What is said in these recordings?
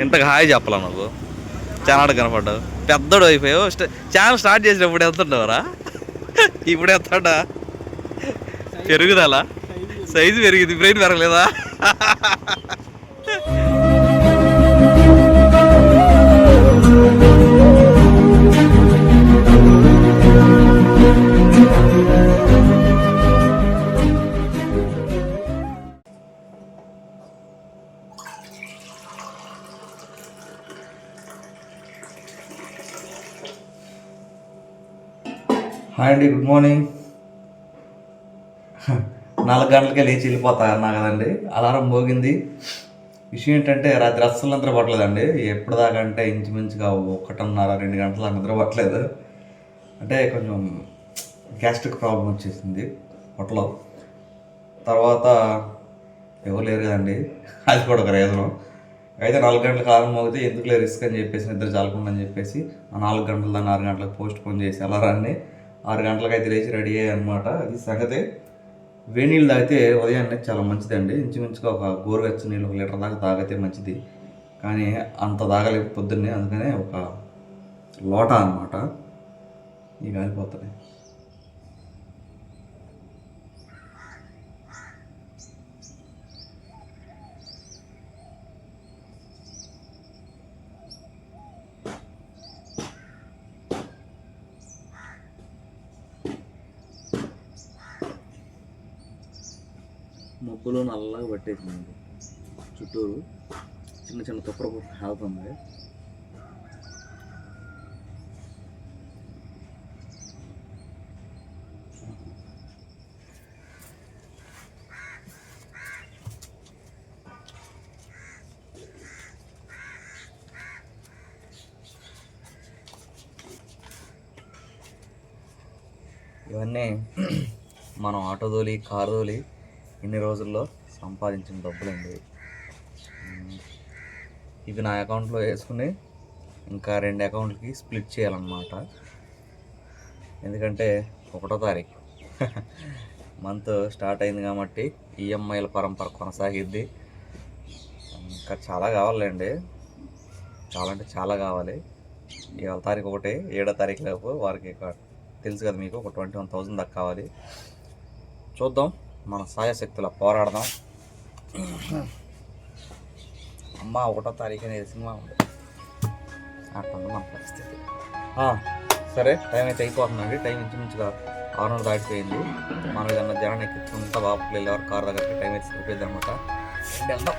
ఇంతకు హాయ్ చెప్పాలా నువ్వు చాలా కనపడ్డావు పెద్దోడు అయిపోయావు ఛానల్ స్టార్ట్ చేసినప్పుడు ఎంతుండవరా ఇప్పుడు ఎంతడా పెరుగుదలా సైజు పెరిగింది బ్రెయిన్ పెరగలేదా హాయ్ అండి, గుడ్ మార్నింగ్. 4 గంటలకే లేచి వెళ్ళిపోతా అన్నా కదండి, అలారం మోగింది. విషయం ఏంటంటే రాత్రి అస్సలు నిద్ర పట్టలేదండి. ఎప్పుడు దాకా అంటే ఇంచుమించుగా 1:30-2 గంటల నిద్ర పట్టలేదు. అంటే కొంచెం గ్యాస్ట్రిక్ ప్రాబ్లం వచ్చేసింది పొట్టలో. తర్వాత ఎవరు లేరు కదండి, అది కూడా ఒక రీజను. అయితే 4 గంటలకు అలారం మోగితే ఎందుకులే రిస్క్ అని చెప్పేసి నిద్ర చాలకుండా అని చెప్పేసి ఆ 4 గంటల దాన్ని 6 గంటలకు పోస్ట్ పోన్ చేసి అలారాన్ని 6 గంటలకు అయితే లేచి రెడీ అయ్యాయి అనమాట. అది సంగతే. వేడి నీళ్ళు తాగితే ఉదయాన్నే చాలా మంచిదండి. ఇంచుమించుగా ఒక గోరువెచ్చని నీళ్ళు 1 లీటర్ దాకా తాగితే మంచిది. కానీ అంత తాగలేదు పొద్దున్నే, అందుకనే ఒక లోటా అనమాట ఇవి కాలిపోతున్నాయి. మబ్బులో నల్లగా పట్టేసింది, చుట్టూరు చిన్న చిన్న తుప్పర వెళ్తుంది. ఇవన్నీ మనం ఆటో తోలి కారు తోలి ఇన్ని రోజుల్లో సంపాదించిన డబ్బులండి. ఇవి నా అకౌంట్లో వేసుకుని ఇంకా 2 అకౌంట్లకి స్ప్లిట్ చేయాలన్నమాట. ఎందుకంటే 1వ తారీఖు మంత్ స్టార్ట్ అయింది కాబట్టి ఈఎంఐల పరంపర కొనసాగిద్ది. ఇంకా చాలా కావాలండి, చాలా అంటే చాలా కావాలి. ఇవాళ తారీఖు 1, 7వ తారీఖు లేకపోతే వారికి తెలుసు కదా మీకు, ఒక 21,000 దాకా కావాలి. చూద్దాం, మన సాయశక్తుల పోరాడదాం. అమ్మ 1వ తారీఖు అనేది సినిమా ఉంది, అట్లా మన పరిస్థితి. సరే, టైం అయితే అయిపోతుందండి. టైం ఇంచుమించుగా 6 దాటిపోయింది. మనం ఏదన్నా జనాన్ని ఎక్కించుకుంటా వాపులు వెళ్ళేవారు కారు దగ్గరికి టైం అయితే సరిపోయింది అనమాట. వెళ్దాం.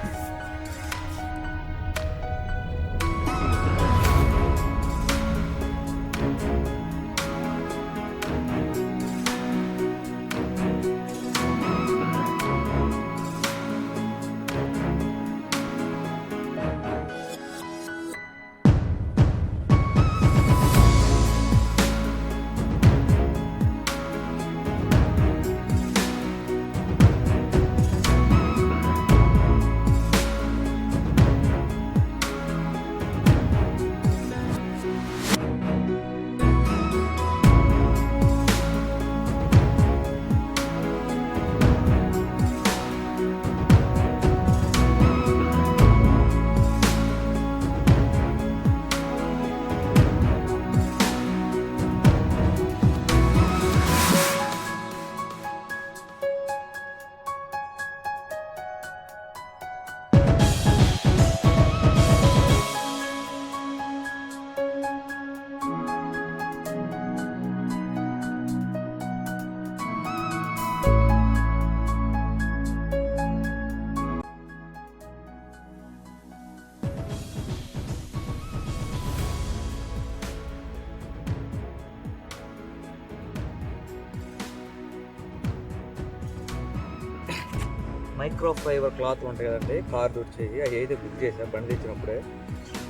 మైక్రో ఫైబర్ క్లాత్ ఉంటాయి కదండి, కార్ తుడిచేవి, అవి అయితే బుక్ చేసా బండి తెచ్చినప్పుడే.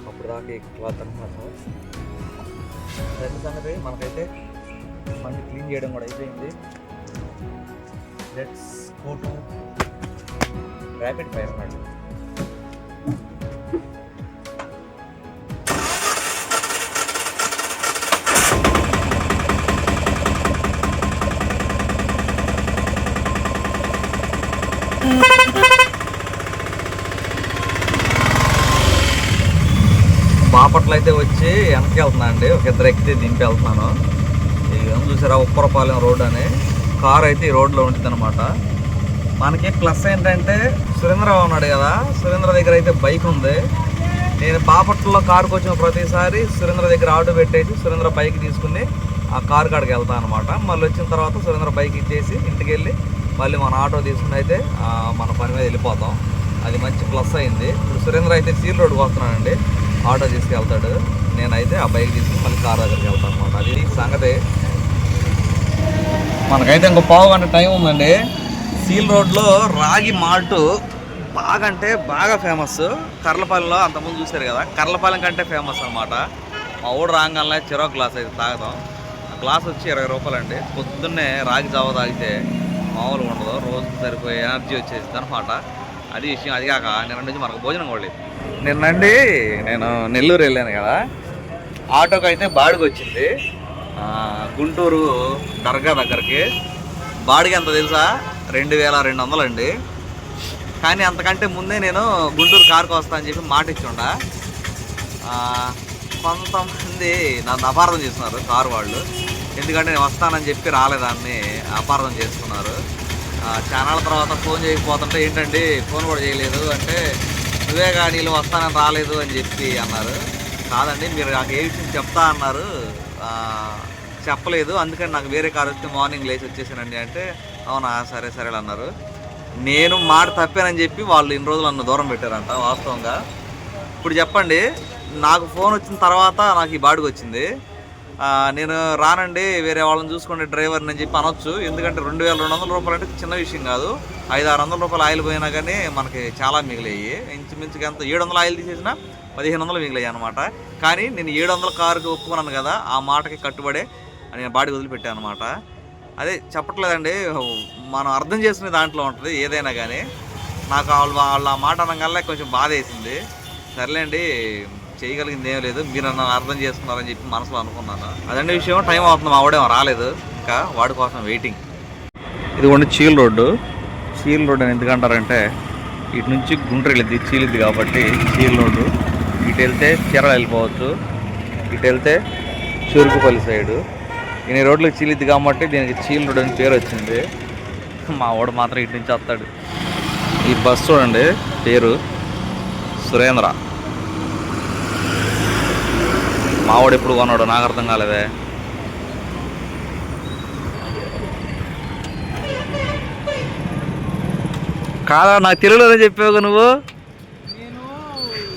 అప్పుడు దాకా ఈ క్లాత్ అనమాట. సంగతి మనకైతే బండి క్లీన్ చేయడం కూడా అయిపోయింది. Let's go to rapid fire అన్నట్టు. బాపట్ల అయితే వచ్చి వెనక్కి వెళ్తున్నా అండి. ఒక ఇద్దరు ఎక్కితే దింపి వెళ్తున్నాను. ఇదేమో చూసారా ఉప్పరపాలెం రోడ్ అని కార్ అయితే ఈ రోడ్లో ఉంటుంది అనమాట. మనకి ప్లస్ ఏంటంటే సురేంద్ర ఉన్నాడు కదా, సురేంద్ర దగ్గర అయితే బైక్ ఉంది. నేను బాపట్లలో కారుకు వచ్చిన ప్రతిసారి సురేంద్ర దగ్గర ఆటో పెట్టేసి సురేంద్ర బైక్ తీసుకుని ఆ కారు కాడికి వెళ్తాను అనమాట. మళ్ళీ వచ్చిన తర్వాత సురేంద్ర బైక్ ఇచ్చేసి ఇంటికి వెళ్ళి మళ్ళీ మన ఆటో తీసుకుని అయితే మన పని మీద వెళ్ళిపోతాం. అది మంచి ప్లస్ అయింది. ఇప్పుడు సురేంద్ర అయితే సీల్ రోడ్కి వస్తున్నానండి, ఆటో తీసుకెళ్తాడు. నేనైతే ఆ బైక్ తీసుకుని మళ్ళీ కార్ దగ్గరికి వెళ్తాను అనమాట. అది సంగతి. మనకైతే ఇంకో పావు గంట టైం ఉందండి. సీల్ రోడ్లో రాగి మాల్ట్ బాగా అంటే బాగా ఫేమస్. కర్లపాలెంలో అంతకుముందు చూశారు కదా, కర్లపాలెం కంటే ఫేమస్ అనమాట. మా ఊడు రాగానే చెరో గ్లాస్ అయితే తాగుతాం. ఆ గ్లాస్ వచ్చి 20 రూపాయలు అండి. పొద్దున్నే రాగి జావ తాగితే మామూలుగా ఉండదు, రోజుకి సరిపోయే ఎనర్జీ వచ్చేసింది అనమాట. అది విషయం. అది కాక నిన్న నుంచి మనకు భోజనం కూడా లేదు. నిన్నండి నేను నెల్లూరు వెళ్ళాను కదా, ఆటోకి అయితే బాడిగ వచ్చింది గుంటూరు దర్గా దగ్గరికి. బాడిగ ఎంత తెలుసా? 2200 అండి. కానీ అంతకంటే ముందే నేను గుంటూరు కారుకు వస్తా అని చెప్పి మాట ఇచ్చిండ. కొంతమంది నన్ను అపార్థం చేస్తున్నారు కారు వాళ్ళు. ఎందుకంటే నేను వస్తానని చెప్పి రాలేదాన్ని అపార్థం చేసుకున్నారు. ఛానల్ తర్వాత ఫోన్ చేయకపోతుంటే ఏంటండి ఫోన్ కూడా చేయలేదు అంటే, నువ్వే నీళ్ళు వస్తానని రాలేదు అని చెప్పి అన్నారు. కాదండి, మీరు నాకు ఏ విషయం చెప్తా అన్నారు, చెప్పలేదు, అందుకని నాకు వేరే కారు వస్తే మార్నింగ్ లేచి వచ్చేసానండి అంటే, అవునా సరే సరే అన్నారు. నేను మాట తప్పానని చెప్పి వాళ్ళు ఇన్ని రోజులు నన్ను దూరం పెట్టారంట వాస్తవంగా. ఇప్పుడు చెప్పండి, నాకు ఫోన్ వచ్చిన తర్వాత నాకు ఈ బాడికి వచ్చింది. నేను రానండి, వేరే వాళ్ళని చూసుకోండి డ్రైవర్ని అని చెప్పి అనొచ్చు. ఎందుకంటే 2200 రూపాయలు అంటే చిన్న విషయం కాదు. 500-600 రూపాయలు ఆయిల్ పోయినా కానీ మనకి చాలా మిగిలాయి. ఇంచుమించుగా ఎంత 700 ఆయిల్ తీసేసినా 1500 మిగిలాయి అనమాట. కానీ నేను 700 కారుకి ఒప్పుకున్నాను కదా, ఆ మాటకి కట్టుబడే నేను బాడీ వదిలిపెట్టాను అనమాట. అదే చెప్పట్లేదండి, మనం అర్థం చేసుకునే దాంట్లో ఉంటుంది ఏదైనా కానీ. నాకు వాళ్ళు ఆ మాట అనగానే కొంచెం బాధ వేసింది. సర్లేండి, చేయగలిగింది ఏం లేదు, మీరు నన్ను అర్థం చేసుకున్నారని చెప్పి మనసులో అనుకున్నాను. అదండి విషయం. టైం అవుతుంది, మా వాడేమో రాలేదు ఇంకా, వాడి కోసం వెయిటింగ్. ఇది కూడా చీల్ రోడ్డు. చీల్ రోడ్డు అని ఎందుకంటారంటే ఇటు నుంచి గుంటూరు వెళ్ళిద్ది, చీలిద్ది కాబట్టి చీల్ రోడ్డు. ఇటు వెళ్తే చీరలు వెళ్ళిపోవచ్చు, ఇటు వెళ్తే చురుకుపల్లి సైడు. ఈ రోడ్లకు చీలిద్ది కాబట్టి దీనికి చీల్ రోడ్ అని పేరు వచ్చింది. మా వాడు మాత్రం ఇటు నుంచి వస్తాడు. ఈ బస్సు చూడండి, పేరు సురేంద్ర. మావాడు ఎప్పుడు కొన్నాడు నాకు అర్థం కాలేదే. కాదా, నాకు తెలుగులోనే చెప్పావుగా నువ్వు.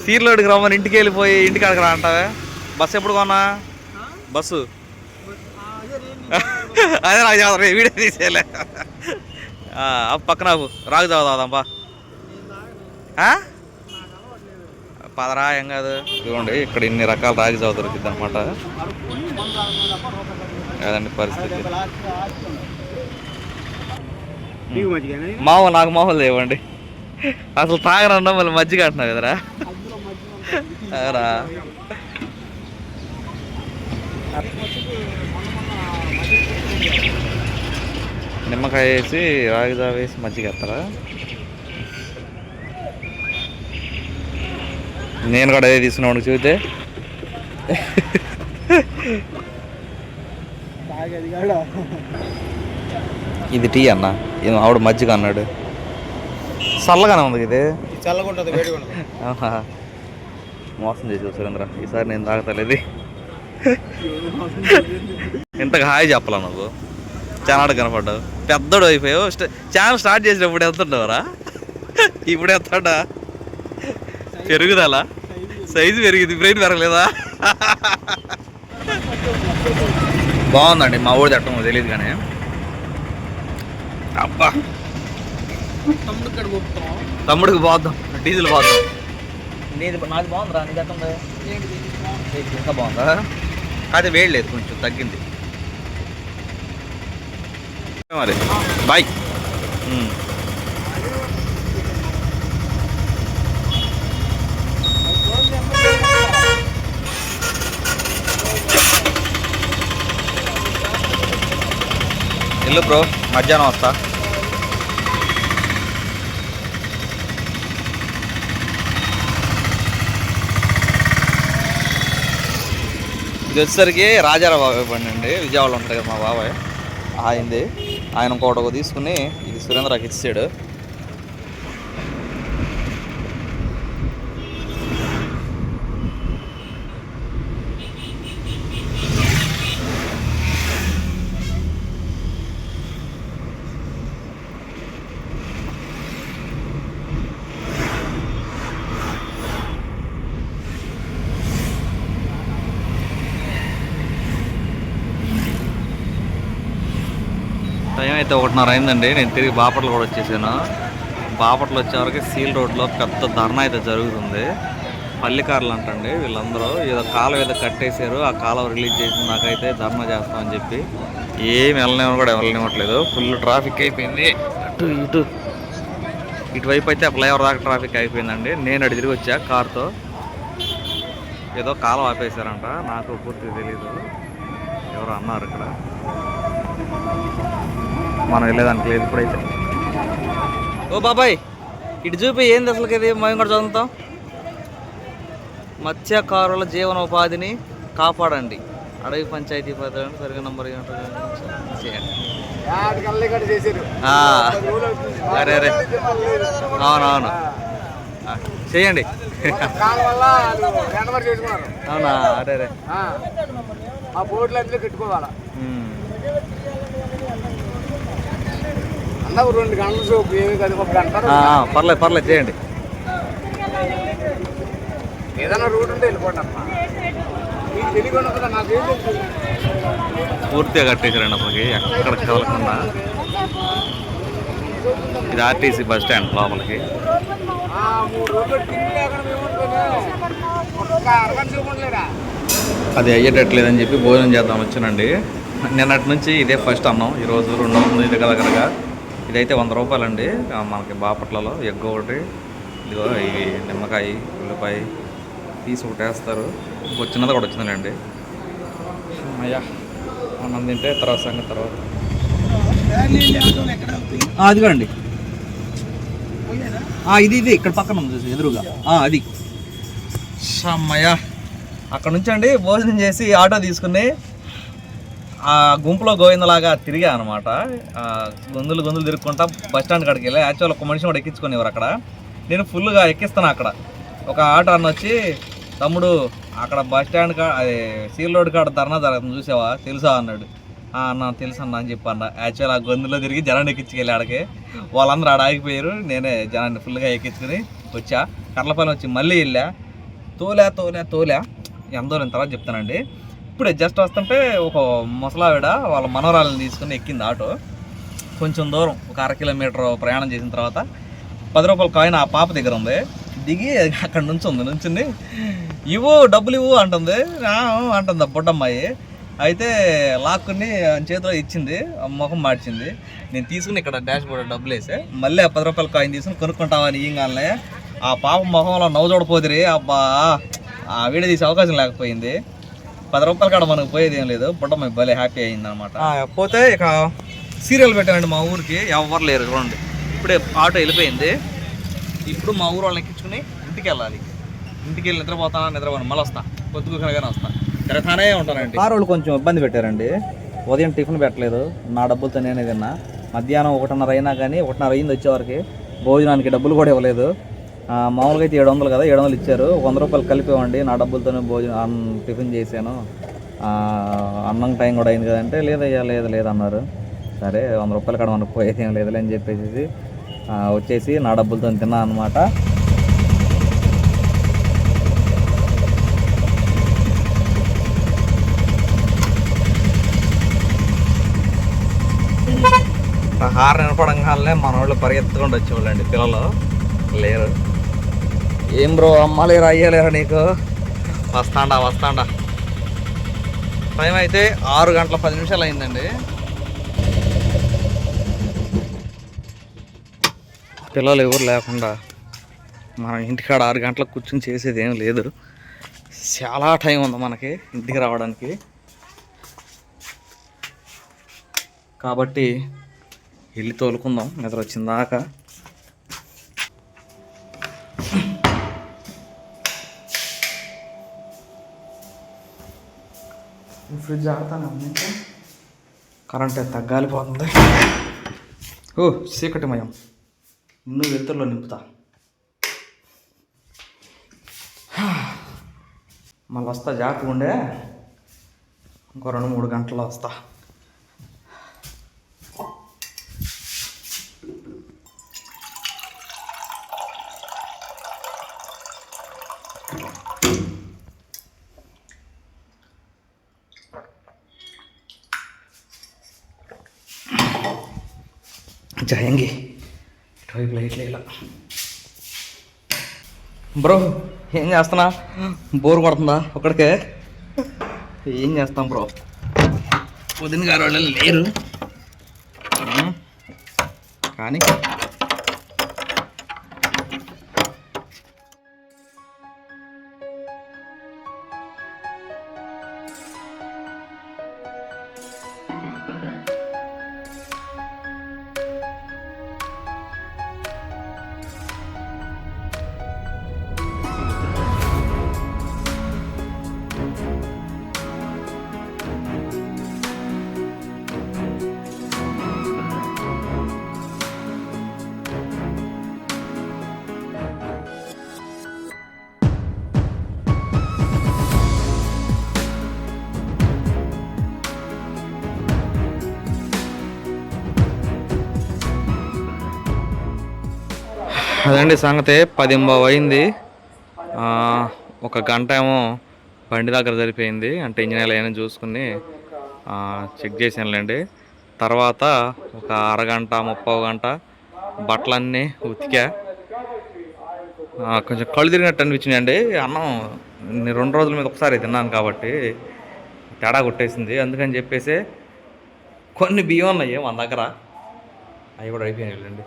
సీర్లోడికి రమ్మని ఇంటికి వెళ్ళిపోయి ఇంటికి అడగరా అంటావే. బస్సు ఎప్పుడు కొన్నా? బస్సు అదే నాకు చదువు వీడియో తీసేలే. పక్కన రాగు చదువుదాంపా. పదరా ఏం కాదు. ఇదిగోండి ఇక్కడ ఇన్ని రకాల రాగి జావ దొరికిద్ది అనమాట. అదండి పరిస్థితి. మామూలు నాకు మామూలు ఇవ్వండి. అసలు తాగనన్నా మళ్ళీ మజ్జిగ అంటున్నావు కదరా. రా నిమ్మకాయ వేసి రాగి జావ వేసి మజ్జిగ వేస్తారా? నేను కూడా అదే తీసుకున్నాను చూస్తే. ఇది టీ అన్న, ఇది ఆవిడ మజ్జిగ అన్నాడు. చల్లగానే ఉంది ఇది. మోసం చేసావు సురేంద్ర, ఈసారి నేను తాగుతలేదు. ఇంతకు హాయ్ చెప్పాలా నువ్వు? ఛానల్ కనపడ్డావు, పెద్దోడు అయిపోయావు. ఛానల్ స్టార్ట్ చేసినప్పుడు వెళ్తుండవరా, ఇప్పుడు వెళ్తాడా? పెరుగుదలా సైజు పెరిగింది, బ్రెయిన్ పెరగలేదా? బాగుందండి. మా ఊడి తట్టమో తెలియదు కానీ అబ్బా, తమ్ముడికి పోద్దాం, డీజిల్ పోద్దాం. నాది బాగుందిరా, నీది ఎట్టుంది? ఇంకా బాగుందా? కాదు వేడి లేదు, కొంచెం తగ్గింది మరి. బాయ్. ఇల్లు బ్రో, మధ్యాహ్నం వస్తా. ఇది వచ్చేసరికి రాజారావు బాబాయ్ బండి అండి, విజయవాడలో ఉంటుంది కదా మా బాబాయ్ అయింది. ఆయన ఇంకోటి తీసుకుని ఇది సురేంద్రకి ఇచ్చాడు. టైం అయితే 1:30 అయిందండి. నేను తిరిగి బాపట్ల కూడా వచ్చేసాను. బాపట్ల వచ్చేవరకు సీల్ రోడ్లో పెద్ద ధర్నా అయితే జరుగుతుంది. పల్లికారులు అంటండి వీళ్ళందరూ ఏదో కాలువ ఏదో కట్టేశారు, ఆ కాలువ రిలీజ్ చేసి నాకైతే ధర్నా చేస్తామని చెప్పి ఏం వెళ్ళనివ్వను కూడా వెళ్ళనివ్వట్లేదు. ఫుల్ ట్రాఫిక్ అయిపోయింది. అటు ఇటు ఇటువైపు అయితే ఫ్లైఓవర్ దాకా ట్రాఫిక్ అయిపోయిందండి. నేను అటు తిరిగి వచ్చా కార్తో. ఏదో కాలువ ఆపేశారంట, నాకు పూర్తిగా తెలీదు, ఎవరు అన్నారు ఇక్కడ. మనం వెళ్ళేదానికి లేదు ఇప్పుడైతే. ఓ బాబాయ్ ఇటు చూపి ఏంది అసలు ఇది, మేము కూడా చదువుతాం. మత్స్యకారుల జీవనోపాధిని కాపాడండి, అడవి పంచాయతీ పద్ధతి సరిగ్గా నంబర్ అరే అరే అవునవును చేయండి. అవునా అరే అరే పర్లేదు పర్లేదు చేయండి. ఏదైనా రూట్ ఉంటే వెళ్ళిపోండి అమ్మా. పూర్తిగా కట్టేసారండి అప్పటికి, ఎక్కడ కదలకుండా. ఇది ఆర్టీసీ బస్ స్టాండ్ లోపలికి. అది అయ్యేటట్లేదని చెప్పి భోజనం చేద్దాం వచ్చానండి. నిన్నటి నుంచి ఇదే ఫస్ట్ అన్నం, ఈరోజు 200 ఇది దగ్గరగా. ఇదైతే 100 రూపాయలండి మనకి బాపట్లలో. ఎగ్ ఒకటి, ఇదిగో ఇవి నిమ్మకాయ ఉల్లిపాయ తీసి ఒకటి వేస్తారు. వచ్చినది కూడా వచ్చిందండి. అయ్యా అన్నం తింటే తర్వాత సంగతి తర్వాత. అదిగోండి ఇది ఇది ఇక్కడ పక్కన ఉంది చూసి ఎదురుగా అది. అమ్మయ్యా అక్కడ నుంచి అండి భోజనం చేసి ఆటో తీసుకుని ఆ గుంపులో గోవిందలాగా తిరిగా అనమాట. గొంతులు తిరుక్కుంటా బస్ స్టాండ్ కాడికి వెళ్ళి. యాక్చువల్ ఒక మనిషి కూడా ఎక్కించుకునేవారు అక్కడ. నేను ఫుల్గా ఎక్కిస్తాను. అక్కడ ఒక ఆటో అన్న వచ్చి, తమ్ముడు అక్కడ బస్ స్టాండ్ అదే సీల్ రోడ్ కాడ ధర్నా జరుగుతుంది చూసావా, తెలుసా అన్నాడు. అన్న తెలుసు అన్న అని చెప్పి అన్న. యాక్చువల్ ఆ గొంతులో తిరిగి జనాన్ని ఎక్కించుకెళ్ళి ఆడికి. వాళ్ళందరూ ఆడ ఆగిపోయారు. నేనే జనాన్ని ఫుల్గా ఎక్కించుకుని వచ్చా. కర్లపాలెం వచ్చి మళ్ళీ వెళ్ళా. తోలా ఎంతో నేను తర్వాత చెప్తానండి. ఇప్పుడే జస్ట్ వస్తుంటే ఒక ముసలావిడ వాళ్ళ మనవరాలను తీసుకుని ఎక్కింది ఆటో. కొంచెం దూరం ఒక 1/2 కిలోమీటర్ ప్రయాణం చేసిన తర్వాత 10 రూపాయల కాయిన్ ఆ పాప దగ్గర ఉంది. దిగి అక్కడ నుంచుంది. డబ్బులు ఇవ్వు అంటుంది. అంటుంది ఆ బుడ్డమ్మాయి. అయితే లాక్కుని చేతిలో ఇచ్చింది, ముఖం మార్చింది. నేను తీసుకుని ఇక్కడ డాష్ బోర్డ్ డబ్బులు వేసే మళ్ళీ ఆ 10 రూపాయల కాయిన్ తీసుకుని కొనుక్కుంటావా అని ఇయ్యంగానే ఆ పాప ముఖంలో నవ్వు చూడపోతుంది. అబ్బా ఆ వీడియో తీసే అవకాశం లేకపోయింది. 10 రూపాయల కాడ మనకు పోయేది ఏం లేదు. బుడ్డమ్మాయి భలే హ్యాపీ అయింది అనమాట. పోతే ఇక సీరియల్ పెట్టానండి మా ఊరికి, ఎవరు లేరు చూడండి. ఇప్పుడే ఆటో వెళ్ళిపోయింది. ఇప్పుడు మా ఊరు వాళ్ళని ఎక్కించుకుని ఇంటికి వెళ్ళాలి. ఇంటికి వెళ్ళి నిద్రపోను మళ్ళీ వస్తా, పొద్దుగానే వస్తా, తిరగతానే ఉంటానండి. కారు వాళ్ళు కొంచెం ఇబ్బంది పెట్టారండి. ఉదయం టిఫిన్ పెట్టలేదు, నా డబ్బులతో నేనే తిన్నా. మధ్యాహ్నం 1:30 అయినా కానీ 1:30 అయింది వచ్చేవారికి. భోజనానికి డబ్బులు కూడా ఇవ్వలేదు. మామూలుగా అయితే 700 కదా, 700 ఇచ్చారు. 100 రూపాయలు కలిపివ్వండి, నా డబ్బులతోనే భోజనం టిఫిన్ చేశాను, అన్నం టైం కూడా అయింది కదంటే లేదయ్యా లేదన్నారు. సరే 100 రూపాయలు కాడ మనకు పోయేది ఏం లేదులే అని చెప్పేసి వచ్చేసి నా డబ్బులతో తిన్నా అనమాట. హార్న్ వినపడంగానే మన వాళ్ళు పరిగెత్తుకుండా వచ్చేవాళ్ళండి. పిల్లలు లేరు. ఏం బ్రో అమ్మలేరా అయ్యలేరా నీకు? వస్తాండా. టైం అయితే 6:10 అయిందండి. పిల్లలు ఎవరు లేకుండా మనం ఇంటికాడ 6 గంటలకు కూర్చొని చేసేది ఏం లేదు. చాలా టైం ఉంది మనకి ఇంటికి రావడానికి. కాబట్టి వెళ్ళి తోలుకుందాం నిద్ర వచ్చిందాకా. ఈ ఫ్రిడ్జ్ ఆడతాను మీకు కరెంట్ తగ్గాలిపోతుంది. ఓ చీకటిమయం, నువ్వు వెలుతురులో నింపుతా. మళ్ళీ వస్తా, జాగ్రత్తగా ఉండే. ఇంకో 2-3 గంటల్లో వస్తా. జయంగి ఇటువైపు లైట్లు ఇలా. బ్రో ఏం చేస్తున్నా? బోర్ కొడుతుందా ఒక్కడికే? ఏం చేస్తాం బ్రో, వదిన గారు వాళ్ళు లేరు కానీ అదండి సంగతి. 10:15 అయింది. 1 గంట ఏమో బండి దగ్గర సరిపోయింది, అంటే ఇంజనీర్లు అయినా చూసుకుని చెక్ చేసానులేండి. తర్వాత ఒక అరగంట 30 గంట బట్టలన్నీ ఉతికా. కొంచెం కళ్ళు తిరిగినట్టు అనిపించిందండి. అన్నం 2 రోజుల మీద ఒకసారి తిన్నాను కాబట్టి తేడా కొట్టేసింది. అందుకని చెప్పేసి కొన్ని బియ్యం ఉన్నాయి మన దగ్గర, అవి కూడా అయిపోయినాయండి.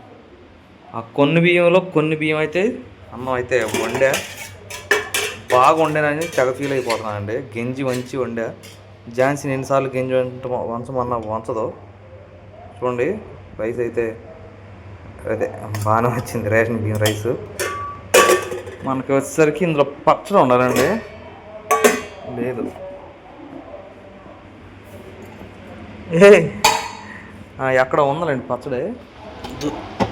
ఆ కొన్ని బియ్యం అయితే అన్నం అయితే వండా, బాగా వండానని తెగ ఫీల్ అయిపోతున్నానండి. గెంజి వంచి వండా. ఝాన్సీని ఎన్నిసార్లు గెంజి వంచమన్నా వంచదు. చూడండి రైస్ అయితే అదే బాగానే వచ్చింది, రేషన్ బియ్యం రైస్. మనకి వచ్చేసరికి ఇందులో పచ్చడి ఉండాలండి, లేదు. ఎక్కడ ఉందండి పచ్చడి,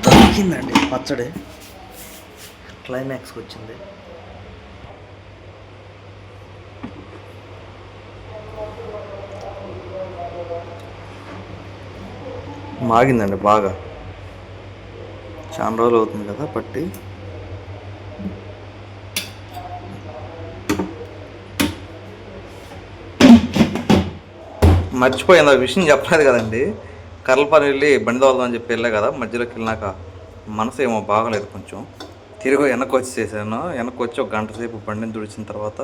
దొరికిందండి పచ్చడి, క్లైమాక్స్కి వచ్చింది. మాగిందండి బాగా, చాలా రోజులు అవుతుంది కదా పట్టి. మర్చిపోయింది, ఆ విషయం చెప్పలేదు కదండి. కర్లపాలెం వెళ్ళి బండి తోలుదామని చెప్పి వెళ్ళా కదా, మధ్యలోకి వెళ్ళినాక మనసు ఏమో బాగలేదు, కొంచెం తిరిగి వెనక్కి వచ్చేసాను. వెనక్కి వచ్చి 1 గంట సేపు బండిని తుడిచిన తర్వాత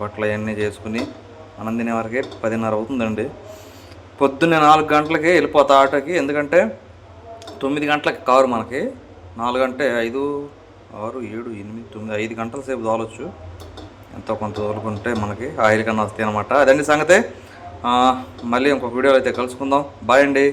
బట్టలు అవన్నీ చేసుకుని అన్నం తినే వరకే 10:30 అవుతుందండి. పొద్దున్నే 4 గంటలకే వెళ్ళిపోతా ఆటోకి, ఎందుకంటే 9 గంటలకి కారు మనకి. 4 అంటే 5, 6, 7, 8, 9, 5 గంటల సేపు తోలొచ్చు. ఎంతో కొంత తోలుకుంటే మనకి ఆయిల్ కన్నా వస్తాయి అనమాట. అదండి సంగతే. మళ్ళీ ఇంకొక వీడియోలో అయితే కలుసుకుందాం. బాయ్ అండి.